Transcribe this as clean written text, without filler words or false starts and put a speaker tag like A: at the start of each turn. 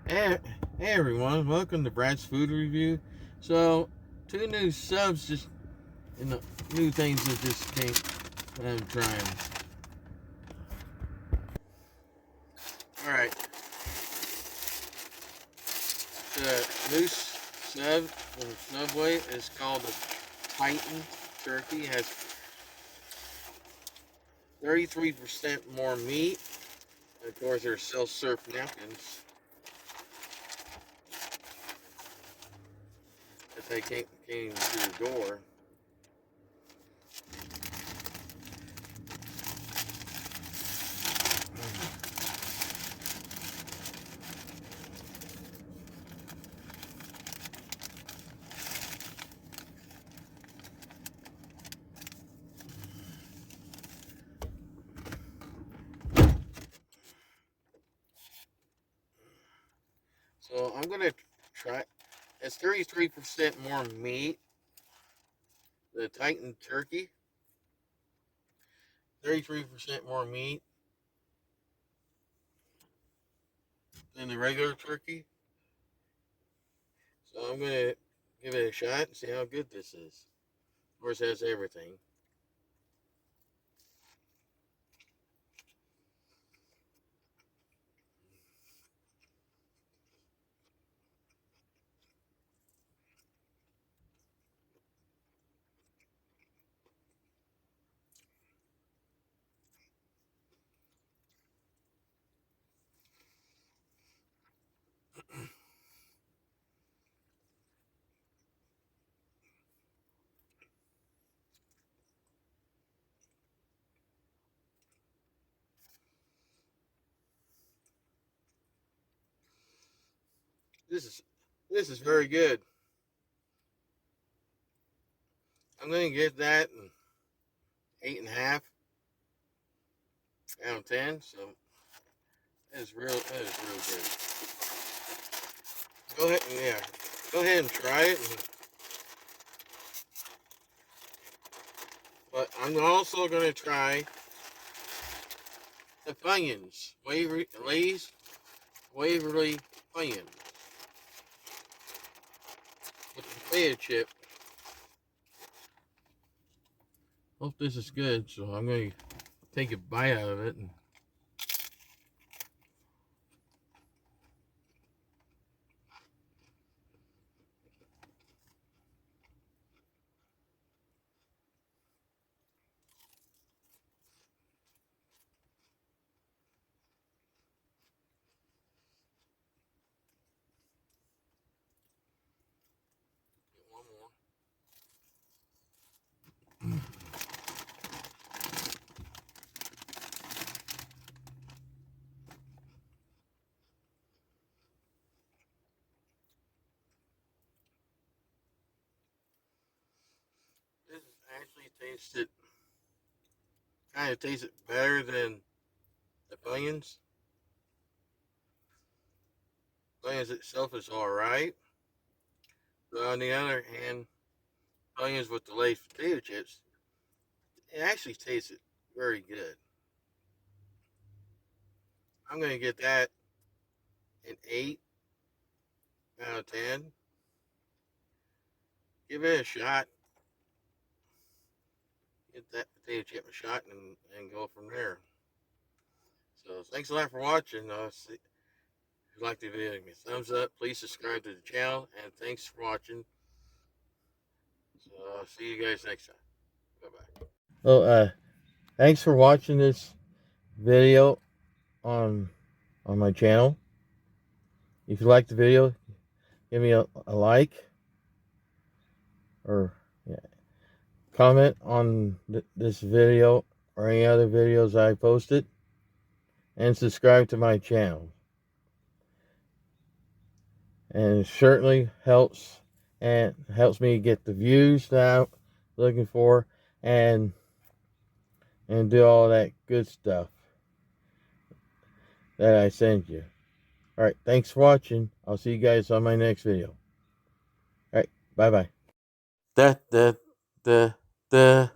A: Hey, hey everyone, welcome to Brad's Food Review. So, two new subs just, new things that just came, I'm trying. Alright, the new sub from Subway is called the Titan Turkey. It has 33% more meat. Of course, there's self-serve napkins that they came to your door. So, I'm going to try. It's 33% more meat. The Titan Turkey. 33% more meat than the regular turkey. So I'm gonna give it a shot and see how good this is. Of course, it has everything. This is this is very good. I'm gonna give that an 8.5 out of 10. So that is real good. Go ahead, yeah, go ahead and try it. But I'm also gonna try the Funyuns, Lay's Waverly Funyun with the potato chip. Hope this is good. So I'm gonna take a bite out of it and get one more. This actually tasted better than the Funyuns. Funyuns itself is alright. But on the other hand, Funyuns with the Lay's potato chips, it actually tasted very good. I'm going to get that an 8 out of 10. Give it a shot. Get that potato chip a shot and go from there. So thanks a lot for watching. If you like the video, give me a thumbs up. Please subscribe to the channel. And thanks for watching. So I'll see you guys next time. Bye-bye. Well, thanks for watching this video on my channel. If you like the video, give me a like or yeah, comment on this video or any other videos I posted, and subscribe to my channel. And it certainly helps me get the views that I'm looking for and do all that good stuff that I send you. All right, thanks for watching. I'll see you guys on my next video. All right, bye bye. Da da da da.